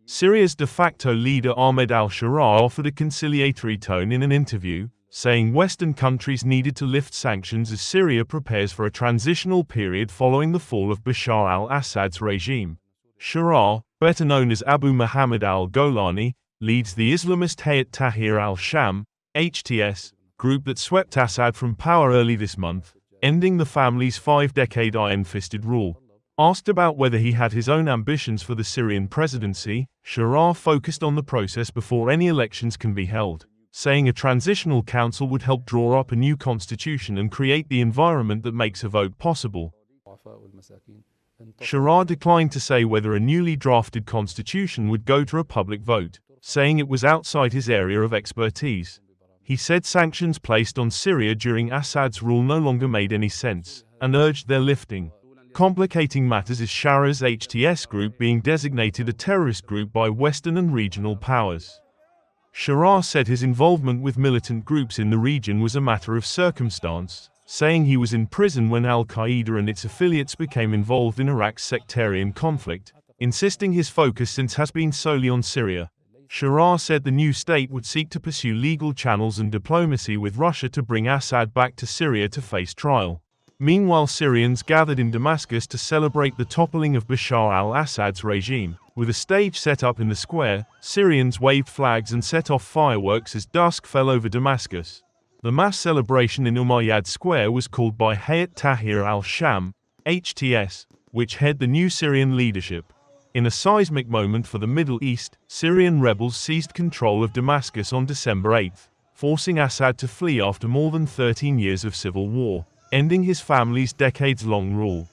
Syria's de facto leader Ahmed al-Sharaa offered a conciliatory tone in an interview, saying Western countries needed to lift sanctions as Syria prepares for a transitional period following the fall of Bashar al-Assad's regime. Sharaa, better known as Abu Muhammad al-Golani, leads the Islamist Hayat Tahrir al-Sham (HTS) group that swept Assad from power early this month, ending the family's 5-decade iron-fisted rule. Asked about whether he had his own ambitions for the Syrian presidency, Sharaa focused on the process before any elections can be held, saying a transitional council would help draw up a new constitution and create the environment that makes a vote possible. Sharaa declined to say whether a newly drafted constitution would go to a public vote, saying it was outside his area of expertise. He said sanctions placed on Syria during Assad's rule no longer made any sense, and urged their lifting. Complicating matters is Shara's HTS group being designated a terrorist group by Western and regional powers. Sharaa said his involvement with militant groups in the region was a matter of circumstance, saying he was in prison when al-Qaeda and its affiliates became involved in Iraq's sectarian conflict, insisting his focus since has been solely on Syria. Sharaa said the new state would seek to pursue legal channels and diplomacy with Russia to bring Assad back to Syria to face trial. Meanwhile, Syrians gathered in Damascus to celebrate the toppling of Bashar al-Assad's regime. With a stage set up in the square, Syrians waved flags and set off fireworks as dusk fell over Damascus. The mass celebration in Umayyad Square was called by Hayat Tahrir al-Sham (HTS), which head the new Syrian leadership. In a seismic moment for the Middle East, Syrian rebels seized control of Damascus on December 8, forcing Assad to flee after more than 13 years of civil war, ending his family's decades-long rule.